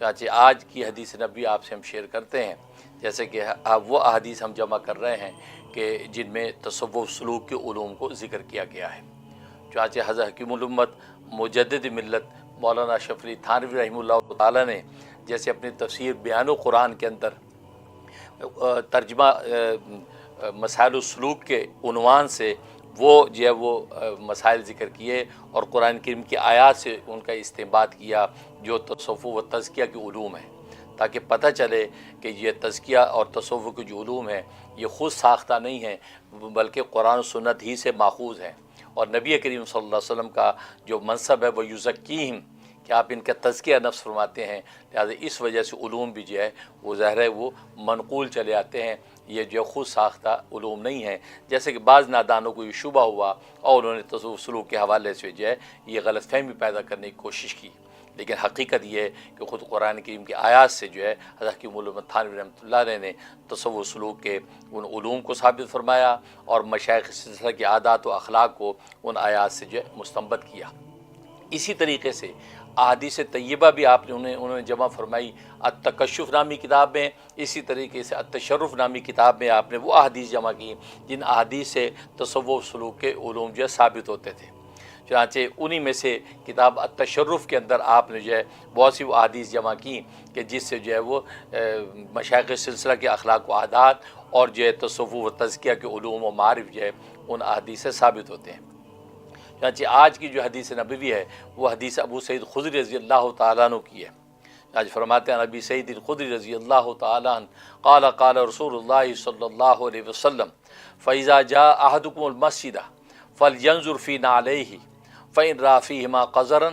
چنانچہ آج کی حدیث نبوی آپ سے ہم شیئر کرتے ہیں، جیسے کہ وہ احادیث ہم جمع کر رہے ہیں کہ جن میں تصوف سلوک کے علوم کو ذکر کیا گیا ہے۔ چنانچہ حضرت حکیم الامت مجدد ملت مولانا اشرف علی تھانوی رحمہ اللہ تعالیٰ نے جیسے اپنی تفسیر بیان القرآن کے اندر ترجمہ مسائل السلوک کے عنوان سے وہ جو ہے وہ مسائل ذکر کیے اور قرآن کریم کی آیات سے ان کا استنباط کیا جو تصوف و تزکیہ کے علوم ہیں، تاکہ پتہ چلے کہ یہ تزکیہ اور تصوف کے جو علوم ہیں یہ خود ساختہ نہیں ہیں بلکہ قرآن و سنت ہی سے ماخوذ ہیں، اور نبی کریم صلی اللہ علیہ وسلم کا جو منصب ہے وہ یزکیہم کہ آپ ان کا تزکیہ نفس فرماتے ہیں، لہٰذا اس وجہ سے علوم بھی جو ہے وہ ظاہر ہے وہ منقول چلے آتے ہیں، یہ جو خود ساختہ علوم نہیں ہیں، جیسے کہ بعض نادانوں کو یہ شبہ ہوا اور انہوں نے تصوف سلوک کے حوالے سے جو ہے یہ غلط فہمی پیدا کرنے کی کوشش کی، لیکن حقیقت یہ ہے کہ خود قرآن کریم کی آیات سے جو ہے حضرت حکیم الامت تھانوی رحمۃ اللہ علیہ نے تصوف سلوک کے ان علوم کو ثابت فرمایا اور مشائخ سلسلہ کی عادات و اخلاق کو ان آیات سے جو ہے مستنبط کیا۔ اسی طریقے سے احادیث طیبہ بھی آپ نے انہوں نے جمع فرمائی التکشف نامی کتاب میں، اسی طریقے سے التشرف نامی کتاب میں آپ نے وہ احادیث جمع کی جن احادیث سے تصوف سلوک کے علوم جو ہے ثابت ہوتے تھے۔ چنانچہ انہی میں سے کتاب التشرف کے اندر آپ نے جو ہے بہت سی وہ احادیث جمع کی کہ جس سے جو ہے وہ مشائخ سلسلہ کے اخلاق و عادات اور جو ہے تصوف و تزکیہ کے علوم و معارف جو ہے ان احادیث سے ثابت ہوتے ہیں۔ چنانچہ آج کی جو حدیث نبوی ہے وہ حدیث ابو سعید خدری رضی اللہ تعالیٰ عنہ کی ہے۔ آج فرماتے ہیں ابی سعید خدری رضی اللہ تعالیٰ عنہ قال قال رسول اللہ صلی اللہ علیہ وسلم فإذا جاء أحدكم المسجد فلينظر في نعليه فإن رأى فيهما قذرا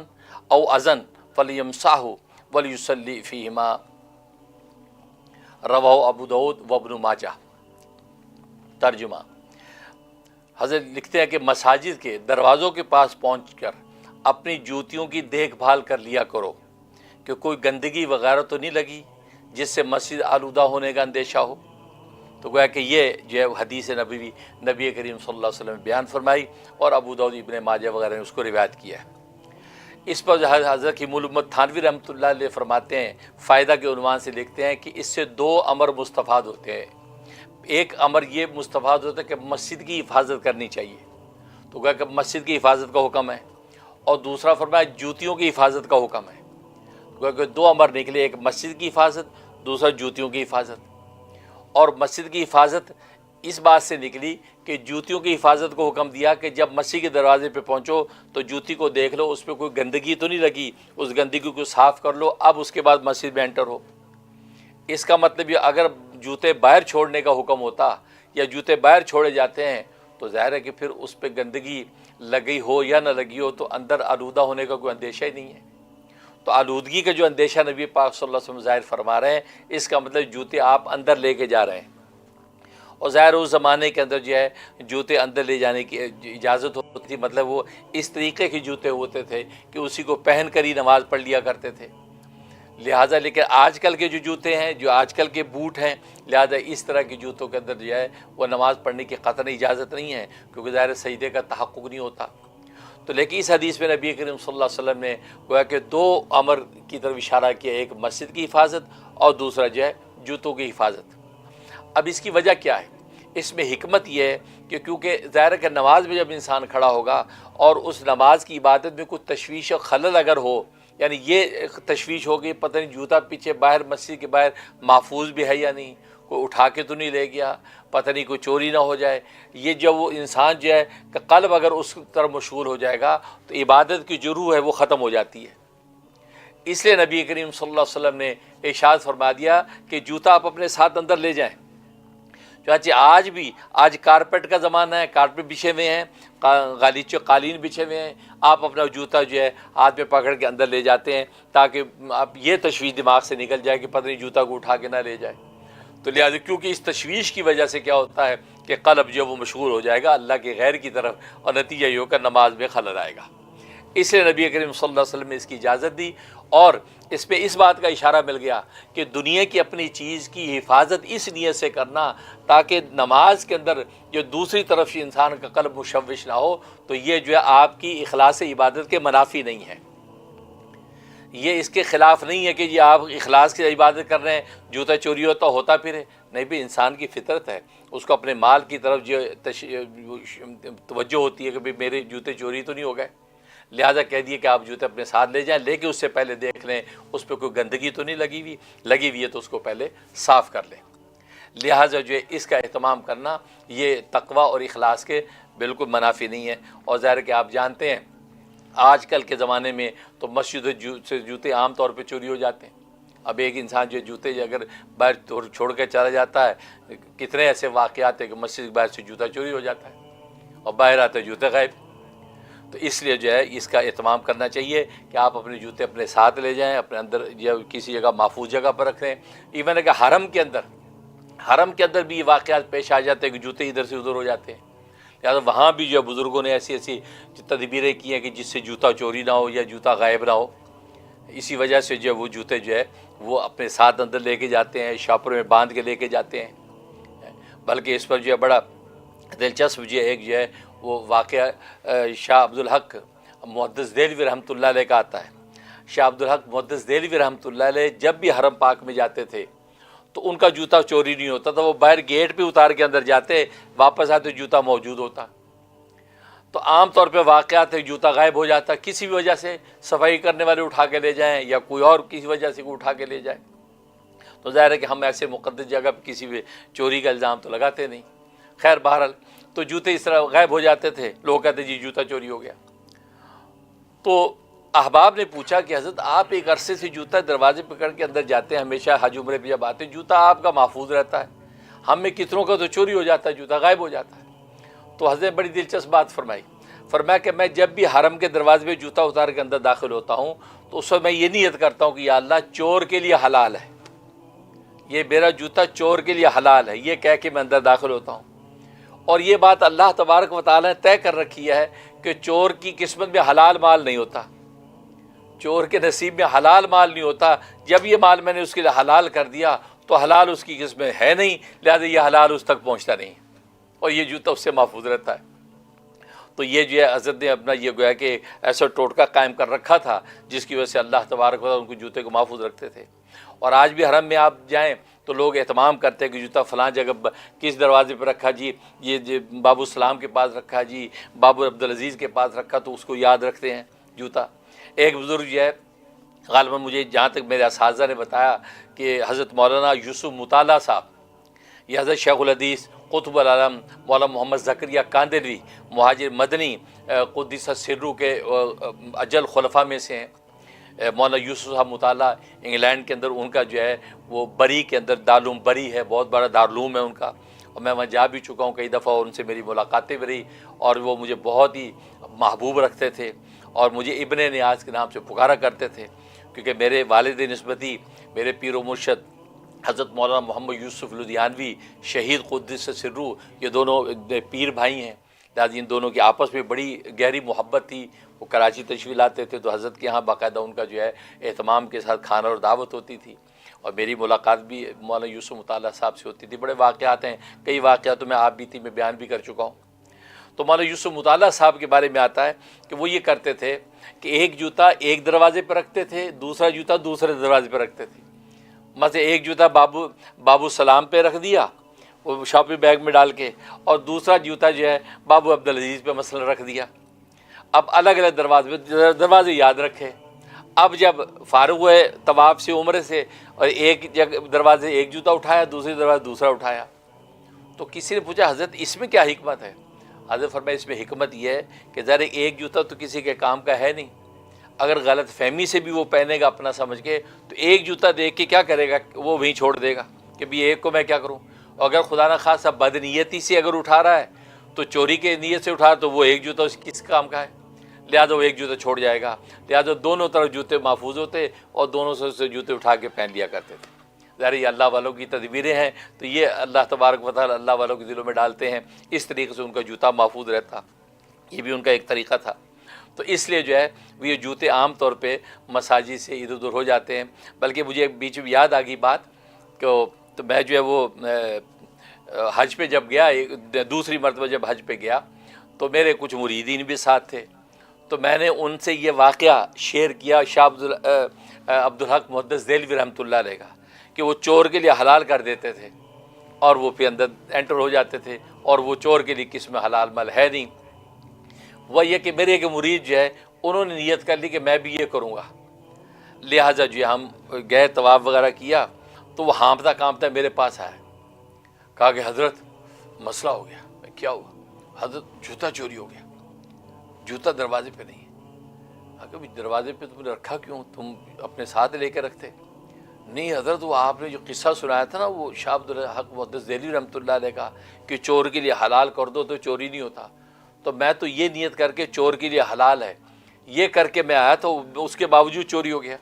أو أذى فليمسحه وليصلي فيهما، رواه ابو داؤد وابن ماجہ۔ ترجمہ، حضرت لکھتے ہیں کہ مساجد کے دروازوں کے پاس پہنچ کر اپنی جوتیوں کی دیکھ بھال کر لیا کرو کہ کوئی گندگی وغیرہ تو نہیں لگی جس سے مسجد آلودہ ہونے کا اندیشہ ہو۔ تو گویا کہ یہ جو ہے حدیث نبوی نبی کریم صلی اللہ علیہ وسلم نے بیان فرمائی اور ابو داؤد ابن ماجہ وغیرہ نے اس کو روایت کیا ہے۔ اس پر حضرت حکیم الامت تھانوی رحمۃ اللہ علیہ فرماتے ہیں، فائدہ کے عنوان سے لکھتے ہیں کہ اس سے دو امر مستفاد ہوتے ہیں۔ ایک امر یہ مستفاد ہوتا ہے کہ مسجد کی حفاظت کرنی چاہیے، تو گویا کہ مسجد کی حفاظت کا حکم ہے، اور دوسرا فرمایا جوتیوں کی حفاظت کا حکم ہے۔ گویا کہ دو امر نکلے، ایک مسجد کی حفاظت، دوسرا جوتیوں کی حفاظت۔ اور مسجد کی حفاظت اس بات سے نکلی کہ جوتیوں کی حفاظت کو حکم دیا کہ جب مسجد کے دروازے پہ پہنچو تو جوتی کو دیکھ لو اس پہ کوئی گندگی تو نہیں لگی، اس گندگی کو صاف کر لو، اب اس کے بعد مسجد میں انٹر ہو۔ اس کا مطلب یہ اگر جوتے باہر چھوڑنے کا حکم ہوتا یا جوتے باہر چھوڑے جاتے ہیں تو ظاہر ہے کہ پھر اس پہ گندگی لگی ہو یا نہ لگی ہو تو اندر آلودہ ہونے کا کوئی اندیشہ ہی نہیں ہے۔ تو آلودگی کا جو اندیشہ نبی پاک صلی اللہ علیہ وسلم ظاہر فرما رہے ہیں، اس کا مطلب جوتے آپ اندر لے کے جا رہے ہیں، اور ظاہر اس زمانے کے اندر جو ہے جوتے اندر لے جانے کی اجازت ہوتی تھی، مطلب وہ اس طریقے کے جوتے ہوتے تھے کہ اسی کو پہن کر ہی نماز پڑھ لیا کرتے تھے۔ لہٰذا لیکن آج کل کے جو جوتے ہیں، جو آج کل کے بوٹ ہیں، لہٰذا اس طرح کے جوتوں کے اندر جو ہے وہ نماز پڑھنے کی قطعاً اجازت نہیں ہے، کیونکہ ظاہر سجدے کا تحقق نہیں ہوتا۔ تو لیکن اس حدیث میں نبی کریم صلی اللہ علیہ وسلم نے گویا کہ دو امر کی طرف اشارہ کیا، ایک مسجد کی حفاظت اور دوسرا جو ہے جوتوں کی حفاظت۔ اب اس کی وجہ کیا ہے؟ اس میں حکمت یہ ہے کہ کیونکہ ظاہر ہے کہ نماز میں جب انسان کھڑا ہوگا اور اس نماز کی عبادت میں کوئی تشویش و خلل اگر ہو، یعنی یہ تشویش ہوگی پتہ نہیں جوتا پیچھے باہر مسجد کے باہر محفوظ بھی ہے یا نہیں، کوئی اٹھا کے تو نہیں لے گیا، پتہ نہیں کوئی چوری نہ ہو جائے، یہ جب وہ انسان جو ہے کہ قلب اگر اس طرف مشغول ہو جائے گا تو عبادت کی جو روح ہے وہ ختم ہو جاتی ہے۔ اس لیے نبی کریم صلی اللہ علیہ وسلم نے ارشاد فرما دیا کہ جوتا آپ اپنے ساتھ اندر لے جائیں۔ چنانچہ آج کارپیٹ کا زمانہ ہے، کارپیٹ بچھے ہوئے ہیں، غالیچے قالین بچھے ہوئے ہیں، آپ اپنا جوتا جو ہے ہاتھ میں پکڑ کے اندر لے جاتے ہیں تاکہ آپ یہ تشویش دماغ سے نکل جائے کہ پتہ نہیں جوتا کو اٹھا کے نہ لے جائے۔ تو لہٰذا کیونکہ اس تشویش کی وجہ سے کیا ہوتا ہے کہ قلب جو وہ مشغول ہو جائے گا اللہ کے غیر کی طرف، اور نتیجہ یہ ہو کر نماز میں خلل آئے گا۔ اس لیے نبی کریم صلی اللہ علیہ وسلم نے اس کی اجازت دی، اور اس پہ اس بات کا اشارہ مل گیا کہ دنیا کی اپنی چیز کی حفاظت اس نیت سے کرنا تاکہ نماز کے اندر جو دوسری طرف سے انسان کا قلب مشوش نہ ہو، تو یہ جو ہے آپ کی اخلاص عبادت کے منافی نہیں ہے۔ یہ اس کے خلاف نہیں ہے کہ یہ آپ اخلاص کی عبادت کر رہے ہیں، جوتا چوری ہوتا پھرے، نہیں بھی انسان کی فطرت ہے، اس کو اپنے مال کی طرف جو توجہ ہوتی ہے کہ بھئی میرے جوتے چوری تو نہیں ہو گئے، لہٰذا کہہ دیے کہ آپ جوتے اپنے ساتھ لے جائیں، لیکن اس سے پہلے دیکھ لیں اس پہ کوئی گندگی تو نہیں لگی ہوئی ہے تو اس کو پہلے صاف کر لیں۔ لہٰذا جو ہے اس کا اہتمام کرنا یہ تقوی اور اخلاص کے بالکل منافی نہیں ہے۔ اور ظاہر ہے کہ آپ جانتے ہیں آج کل کے زمانے میں تو مسجد سے جوتے عام طور پہ چوری ہو جاتے ہیں۔ اب ایک انسان جو جوتے اگر باہر چھوڑ کے چلا جاتا ہے، کتنے ایسے واقعات ہیں کہ مسجد کے باہر سے جوتا چوری ہو جاتا ہے اور باہر آتے ہیں جوتے غائب۔ تو اس لیے جو ہے اس کا اہتمام کرنا چاہیے کہ آپ اپنے جوتے اپنے ساتھ لے جائیں، اپنے اندر یا کسی جگہ محفوظ جگہ پر رکھ لیں۔ ایون کہ حرم کے اندر بھی یہ واقعات پیش آ جاتے ہیں کہ جوتے ادھر سے ادھر ہو جاتے ہیں، لہٰذا وہاں بھی جو ہے بزرگوں نے ایسی تدبیریں کی ہیں کہ جس سے جوتا چوری نہ ہو یا جوتا غائب نہ ہو۔ اسی وجہ سے جو ہے وہ جوتے جو ہے وہ اپنے ساتھ اندر لے کے جاتے ہیں، شاپر میں باندھ کے لے کے جاتے ہیں۔ بلکہ اس پر جو ہے بڑا دلچسپ جو ہے ایک جو ہے وہ واقعہ شاہ عبدالحق محدث دہلوی رحمۃ اللہ علیہ کا آتا ہے۔ شاہ عبدالحق محدث دہلوی رحمۃ اللہ علیہ جب بھی حرم پاک میں جاتے تھے تو ان کا جوتا چوری نہیں ہوتا تھا، وہ باہر گیٹ پہ اتار کے اندر جاتے، واپس آتے جوتا موجود ہوتا۔ تو عام طور پہ واقعات ہے جوتا غائب ہو جاتا، کسی بھی وجہ سے صفائی کرنے والے اٹھا کے لے جائیں یا کوئی اور کسی وجہ سے کوئی اٹھا کے لے جائے، تو ظاہر ہے کہ ہم ایسے مقدس جگہ پہ کسی بھی چوری کا الزام تو لگاتے نہیں۔ خیر بہرحال تو جوتے اس طرح غائب ہو جاتے تھے، لوگ کہتے جی جوتا چوری ہو گیا۔ تو احباب نے پوچھا کہ حضرت آپ ایک عرصے سے جوتا دروازے پکڑ کے اندر جاتے ہیں، ہمیشہ حج عمرے پہ جب آتے ہیں جوتا آپ کا محفوظ رہتا ہے، ہم میں کتنوں کا تو چوری ہو جاتا ہے، جوتا غائب ہو جاتا ہے۔ تو حضرت نے بڑی دلچسپ بات فرمایا کہ میں جب بھی حرم کے دروازے پہ جوتا اتار کے اندر داخل ہوتا ہوں تو اس وقت میں یہ نیت کرتا ہوں کہ یا اللہ چور کے لیے حلال ہے، یہ میرا جوتا چور کے لیے حلال ہے، یہ کہہ کے میں اندر داخل ہوتا ہوں۔ اور یہ بات اللہ تبارک و تعالیٰ نے طے کر رکھی ہے کہ چور کی قسمت میں حلال مال نہیں ہوتا، چور کے نصیب میں حلال مال نہیں ہوتا۔ جب یہ مال میں نے اس کے لیے حلال کر دیا تو حلال اس کی قسم میں ہے نہیں، لہذا یہ حلال اس تک پہنچتا نہیں اور یہ جوتا اس سے محفوظ رہتا ہے۔ تو یہ جو ہے حضرت نے اپنا یہ گویا کہ ایسا ٹوٹکا قائم کر رکھا تھا جس کی وجہ سے اللہ تبارک و تعالیٰ ان کو جوتے کو محفوظ رکھتے تھے۔ اور آج بھی حرم میں آپ جائیں تو لوگ اہتمام کرتے ہیں کہ جوتا فلاں جگہ کس دروازے پہ رکھا جی، یہ بابو السلام کے پاس رکھا جی، بابو عبدالعزیز کے پاس رکھا، تو اس کو یاد رکھتے ہیں جوتا۔ ایک بزرگ جو ہے غالباً مجھے جہاں تک میرے اساتذہ نے بتایا کہ حضرت مولانا یوسف مطالعہ صاحب، یہ حضرت شیخ الحدیث قطب العالم مولانا محمد زکریہ کاندلوی مہاجر مدنی قدس سرو کے اجل خلفاء میں سے ہیں۔ مولانا یوسف صاحب مطالعہ انگلینڈ کے اندر ان کا جو ہے وہ بری کے اندر دارالعلوم بری ہے، بہت بڑا دارالعلوم ہے ان کا، اور میں وہاں جا بھی چکا ہوں کئی دفعہ اور ان سے میری ملاقاتیں بھی رہی، اور وہ مجھے بہت ہی محبوب رکھتے تھے اور مجھے ابن نیاز کے نام سے پکارا کرتے تھے، کیونکہ میرے والد نسبتی میرے پیر و مرشد حضرت مولانا محمد یوسف لدھیانوی شہید قدس سرو، یہ دونوں پیر بھائی ہیں، لہٰذا ان دونوں کی آپس میں بڑی گہری محبت تھی۔ وہ کراچی تشریف لاتے تھے تو حضرت کے ہاں باقاعدہ ان کا جو ہے اہتمام کے ساتھ کھانا اور دعوت ہوتی تھی، اور میری ملاقات بھی مولانا یوسف مطالعہ صاحب سے ہوتی تھی۔ بڑے واقعات ہیں، کئی واقعات تو میں آپ بھی تھی میں بیان بھی کر چکا ہوں۔ تو مولانا یوسف مطالعہ صاحب کے بارے میں آتا ہے کہ وہ یہ کرتے تھے کہ ایک جوتا ایک دروازے پہ رکھتے تھے، دوسرا جوتا دوسرے دروازے پہ رکھتے تھے۔ مثلا ایک جوتا بابو سلام پہ رکھ دیا وہ شاپنگ بیگ میں ڈال کے، اور دوسرا جوتا جو ہے بابو عبدالعزیز پہ مثلا رکھ دیا۔ اب الگ الگ دروازے یاد رکھے۔ اب جب فارغ ہوئے طواف سے عمرے سے اور ایک دروازے ایک جوتا اٹھایا، دوسرے دروازے دوسرا اٹھایا، تو کسی نے پوچھا حضرت اس میں کیا حکمت ہے؟ حضرت فرمایا اس میں حکمت یہ ہے کہ ذرا ایک جوتا تو کسی کے کام کا ہے نہیں، اگر غلط فہمی سے بھی وہ پہنے گا اپنا سمجھ کے تو ایک جوتا دیکھ کے کیا کرے گا، وہ وہیں چھوڑ دے گا کہ بھی ایک کو میں کیا کروں، اور اگر خدا نہ خواستہ بد نیتی سے اگر اٹھا رہا ہے تو چوری کے نیت سے اٹھا تو وہ ایک جوتا اس کس کام کا ہے، لہٰذا وہ ایک جوتا چھوڑ جائے گا۔ لہٰذا دونوں طرف جوتے محفوظ ہوتے اور دونوں سے جوتے اٹھا کے پہن لیا کرتے تھے۔ ظاہر یہ اللہ والوں کی تدبیریں ہیں، تو یہ اللہ تبارک و تعالیٰ اللہ والوں کے دلوں میں ڈالتے ہیں، اس طریقے سے ان کا جوتا محفوظ رہتا، یہ بھی ان کا ایک طریقہ تھا۔ تو اس لیے جو ہے وہ یہ جوتے عام طور پہ مساجد سے ادھر ادھر ہو جاتے ہیں۔ بلکہ مجھے ایک بیچ میں یاد آ گئی بات کہ تو میں جو ہے وہ حج پہ جب گیا، دوسری مرتبہ جب حج پہ گیا تو میرے کچھ مریدین بھی ساتھ تھے، تو میں نے ان سے یہ واقعہ شیئر کیا عبدالحق محدث دہلوی رحمۃ اللہ علیہ کا کہ وہ چور کے لیے حلال کر دیتے تھے اور وہ پھر اندر انٹر ہو جاتے تھے، اور وہ چور کے لیے کس میں حلال مال ہے نہیں۔ وہ یہ کہ میرے ایک مرید جو ہے انہوں نے نیت کر لی کہ میں بھی یہ کروں گا، لہٰذا جو ہم گئے طواف وغیرہ کیا تو وہ ہانپتا کانپتا میرے پاس آیا، کہا کہ حضرت مسئلہ ہو گیا۔ میں کیا ہوا؟ حضرت جوتا چوری ہو گیا، جوتا دروازے پہ نہیں ہے۔ کبھی دروازے پہ تم نے رکھا کیوں؟ تم اپنے ساتھ لے کے رکھتے؟ نہیں حضرت، وہ آپ نے جو قصہ سنایا تھا نا وہ شاہ عبدالحق محدث دہلوی رحمۃ اللہ علیہ کا کہ چور کے لیے حلال کر دو تو چوری نہیں ہوتا، تو میں تو یہ نیت کر کے چور کے لیے حلال ہے یہ کر کے میں آیا تو اس کے باوجود چوری ہو گیا،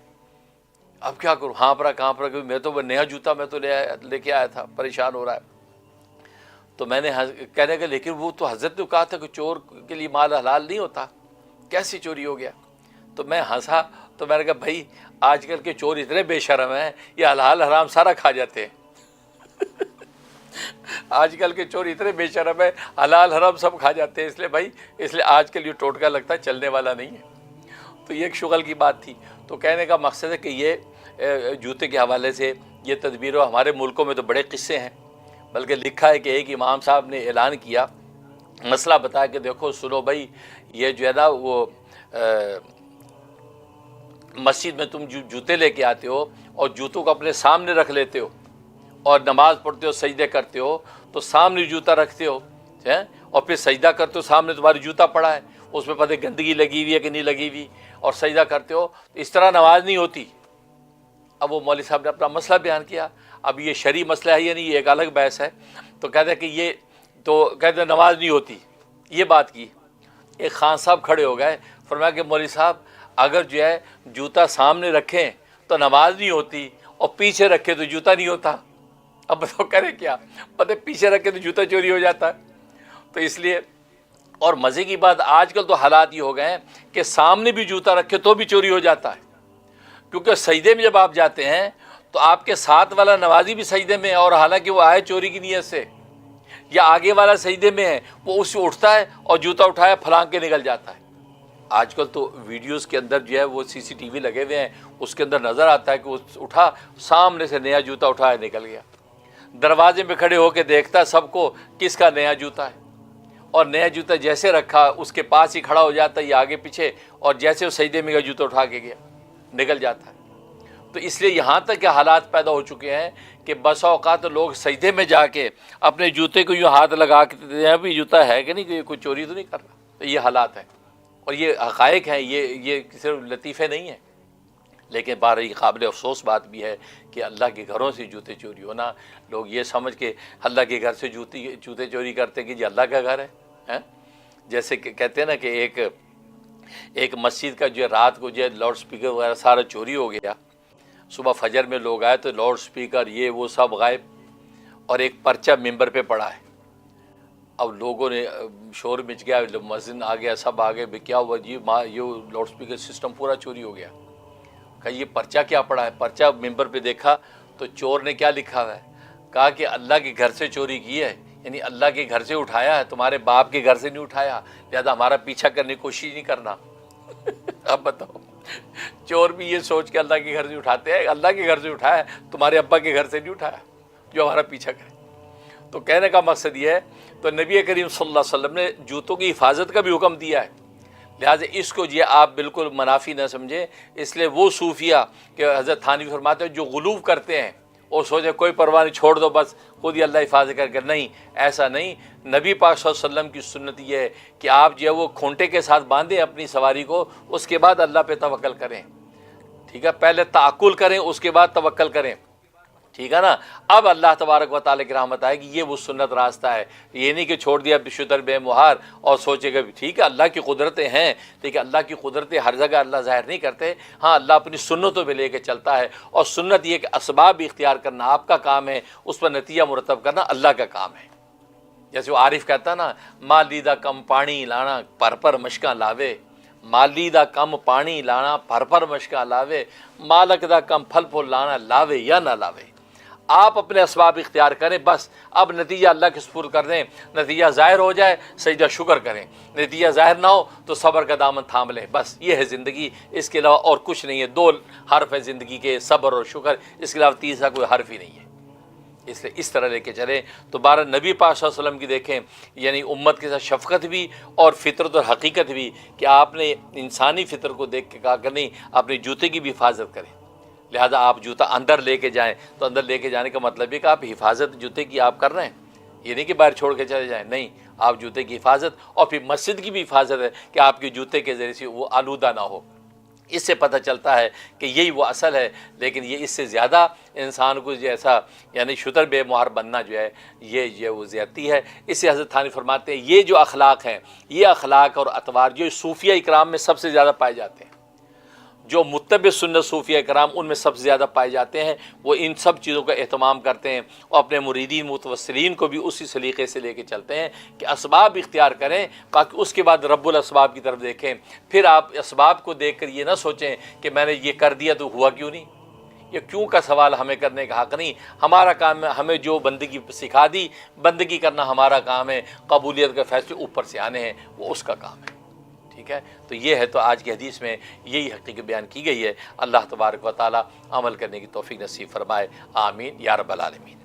اب کیا کروں؟ ہاں پرا کہاں پرا، میں تو وہ نیا جوتا میں تو لے کے آیا تھا، پریشان ہو رہا ہے۔ تو میں نے کہنے کا لیکن وہ تو حضرت نے کہا تھا کہ چور کے لیے مال حلال نہیں ہوتا، کیسی چوری ہو گیا؟ تو میں ہنسا، تو میں نے کہا بھائی آج کل کے چور اتنے بے شرم ہیں یہ حلال حرام سارا کھا جاتے ہیں۔ آج کل کے چور اتنے بے شرم ہیں حلال حرام سب کھا جاتے ہیں، اس لیے بھائی اس لیے آج کل یہ ٹوٹکا لگتا ہے چلنے والا نہیں ہے۔ تو یہ ایک شغل کی بات تھی۔ تو کہنے کا مقصد ہے کہ یہ جوتے کے حوالے سے یہ تدبیروں ہمارے ملکوں میں تو بڑے قصے ہیں، بلکہ لکھا ہے کہ ایک امام صاحب نے اعلان کیا، مسئلہ بتایا کہ دیکھو سنو بھائی، یہ جو ہے نا وہ مسجد میں تم جوتے لے کے آتے ہو اور جوتوں کو اپنے سامنے رکھ لیتے ہو اور نماز پڑھتے ہو سجدے کرتے ہو تو سامنے جوتا رکھتے ہو، اور پھر سجدہ کرتے ہو سامنے تمہاری جوتا پڑا ہے، اس میں پتہ گندگی لگی ہوئی ہے کہ نہیں لگی ہوئی، اور سجدہ کرتے ہو، اس طرح نماز نہیں ہوتی۔ اب وہ مولوی صاحب نے اپنا مسئلہ بیان کیا، اب یہ شرعی مسئلہ ہے یا نہیں یہ ایک الگ بحث ہے، تو کہتے ہیں کہ یہ تو کہتے ہیں نماز نہیں ہوتی، یہ بات کی۔ ایک خان صاحب کھڑے ہو گئے، فرمایا کہ مولوی صاحب اگر جو ہے جوتا سامنے رکھیں تو نماز نہیں ہوتی اور پیچھے رکھے تو جوتا نہیں ہوتا، اب بتاؤ کرے کیا؟ پتہ پیچھے رکھے تو جوتا چوری ہو جاتا ہے۔ تو اس لیے، اور مزے کی بات آج کل تو حالات یہ ہو گئے ہیں کہ سامنے بھی جوتا رکھے تو بھی چوری ہو جاتا ہے، کیونکہ سجدے میں جب آپ جاتے ہیں تو آپ کے ساتھ والا نمازی بھی سجدے میں ہے اور حالانکہ وہ آئے چوری کی نیت سے، یا آگے والا سجدے میں ہے وہ اس سے اٹھتا ہے اور جوتا اٹھایا پھلانگ کے نکل جاتا ہے۔ آج کل تو ویڈیوز کے اندر جو ہے وہ سی سی ٹی وی لگے ہوئے ہیں، اس کے اندر نظر آتا ہے کہ وہ اٹھا سامنے سے نیا جوتا اٹھایا نکل گیا، دروازے میں کھڑے ہو کے دیکھتا سب کو کس کا نیا جوتا ہے، اور نیا جوتا جیسے رکھا اس کے پاس ہی کھڑا ہو جاتا ہے یا آگے پیچھے، اور جیسے وہ سجدے میں گیا جوتا اٹھا کے گیا نکل جاتا ہے۔ تو اس لیے یہاں تک کہ حالات پیدا ہو چکے ہیں کہ بسا اوقات لوگ سجدے میں جا کے اپنے جوتے کو یوں ہاتھ لگا کے ابھی جوتا ہے کہ نہیں، کہ کوئی چوری تو نہیں کر رہا۔ تو یہ حالات ہیں اور یہ حقائق ہیں، یہ صرف لطیفے نہیں ہیں، لیکن بہرحال یہ قابل افسوس بات بھی ہے کہ اللہ کے گھروں سے جوتے چوری ہونا، لوگ یہ سمجھ کے اللہ کے گھر سے جوتے چوری کرتے کہ جی اللہ کا گھر ہے۔ جیسے کہ کہتے ہیں نا کہ ایک مسجد کا جو ہے رات کو جو ہے لاؤڈ سپیکر وغیرہ سارا چوری ہو گیا، صبح فجر میں لوگ آئے تو لاؤڈ سپیکر یہ وہ سب غائب، اور ایک پرچہ ممبر پہ پڑا ہے۔ اب لوگوں نے شور مچ گیا، مؤذن آ گیا، سب آ گئے، کیا ہوا جی؟ یہ لاؤڈ سپیکر سسٹم پورا چوری ہو گیا۔ کہا یہ پرچہ کیا پڑا ہے؟ پرچہ ممبر پہ دیکھا تو چور نے کیا لکھا ہوا ہے، کہا کہ اللہ کے گھر سے چوری کی ہے، یعنی اللہ کے گھر سے اٹھایا ہے، تمہارے باپ کے گھر سے نہیں اٹھایا، لہذا ہمارا پیچھا کرنے کی کوشش نہیں کرنا۔ اب بتاؤ، چور بھی یہ سوچ کے اللہ کے گھر سے اٹھاتے ہیں، اللہ کے گھر سے اٹھایا، تمہارے ابا کے گھر سے نہیں اٹھایا جو ہمارا پیچھا کرے۔ تو کہنے کا مقصد یہ ہے، تو نبی کریم صلی اللہ علیہ وسلم نے جوتوں کی حفاظت کا بھی حکم دیا ہے، لہٰذا اس کو یہ آپ بالکل منافی نہ سمجھیں۔ اس لیے وہ صوفیہ کہ حضرت تھانوی فرماتے ہیں جو غلو کرتے ہیں اور سوچے کوئی پرواہ نہیں، چھوڑ دو بس خود ہی اللہ حفاظت کر کے، نہیں، ایسا نہیں۔ نبی پاک صلی اللہ علیہ وسلم کی سنت یہ ہے کہ آپ جو ہے وہ کھونٹے کے ساتھ باندھیں اپنی سواری کو، اس کے بعد اللہ پہ توکل کریں، ٹھیک ہے؟ پہلے تعقل کریں اس کے بعد توکل کریں، ٹھیک ہے نا؟ اب اللہ تبارک و تعالیٰ کی رحمت آئے گی، یہ وہ سنت راستہ ہے۔ یہ نہیں کہ چھوڑ دیا بشتر بے مہار اور سوچے گا ٹھیک ہے اللہ کی قدرتیں ہیں، لیکن اللہ کی قدرتیں ہر جگہ اللہ ظاہر نہیں کرتے۔ ہاں اللہ اپنی سنتوں پہ لے کے چلتا ہے، اور سنت یہ کہ اسباب بھی اختیار کرنا آپ کا کام ہے، اس پر نتیجہ مرتب کرنا اللہ کا کام ہے۔ جیسے وہ عارف کہتا نا، مالی دا کم پانی لانا پر مشکاں لاوے، مالی دا کم پانی لانا پر مشکاں لاوے، مالک دا کم پھل پھول لانا لاوے یا نہ لاوے۔ آپ اپنے اسباب اختیار کریں، بس اب نتیجہ اللہ کے سپرد کر دیں، نتیجہ ظاہر ہو جائے سجدہ شکر کریں، نتیجہ ظاہر نہ ہو تو صبر کا دامن تھام لیں، بس یہ ہے زندگی، اس کے علاوہ اور کچھ نہیں ہے۔ 2 حرف ہے زندگی کے، صبر اور شکر، اس کے علاوہ تیسرا کوئی حرف ہی نہیں ہے۔ اس لیے اس طرح لے کے چلیں تو بارہ نبی پاک صلی اللہ علیہ وسلم کی دیکھیں، یعنی امت کے ساتھ شفقت بھی اور فطرت اور حقیقت بھی، کہ آپ نے انسانی فطر کو دیکھ کے کہا کہ نہیں اپنے جوتے کی بھی حفاظت کریں، لہذا آپ جوتا اندر لے کے جائیں، تو اندر لے کے جانے کا مطلب یہ کہ آپ حفاظت جوتے کی آپ کر رہے ہیں، یہ نہیں کہ باہر چھوڑ کے چلے جائیں، نہیں، آپ جوتے کی حفاظت اور پھر مسجد کی بھی حفاظت ہے کہ آپ کے جوتے کے ذریعے سے وہ آلودہ نہ ہو۔ اس سے پتہ چلتا ہے کہ یہی وہ اصل ہے، لیکن یہ اس سے زیادہ انسان کو جیسا یعنی شتر بے مہر بننا جو ہے یہ وہ زیادتی ہے۔ اس سے حضرت تھانوی فرماتے ہیں یہ جو اخلاق ہیں، یہ اخلاق اور اطوار جو صوفیہ اکرام میں سب سے زیادہ پائے جاتے ہیں، جو متبع سنت صوفیہ اکرام ان میں سب سے زیادہ پائے جاتے ہیں، وہ ان سب چیزوں کا اہتمام کرتے ہیں اور اپنے مریدین متوسلین کو بھی اسی سلیقے سے لے کے چلتے ہیں کہ اسباب اختیار کریں، باقی اس کے بعد رب الاسباب کی طرف دیکھیں۔ پھر آپ اسباب کو دیکھ کر یہ نہ سوچیں کہ میں نے یہ کر دیا تو ہوا کیوں نہیں، یہ کیوں کا سوال ہمیں کرنے کا حق نہیں۔ ہمارا کام ہے، ہمیں جو بندگی سکھا دی بندگی کرنا ہمارا کام ہے، قبولیت کے فیصلے اوپر سے آنے ہیں، وہ اس کا کام ہے، ٹھیک ہے۔ تو یہ ہے، تو آج کی حدیث میں یہی حقیقت بیان کی گئی ہے۔ اللہ تبارک و تعالی عمل کرنے کی توفیق نصیب فرمائے، آمین یا رب العالمین۔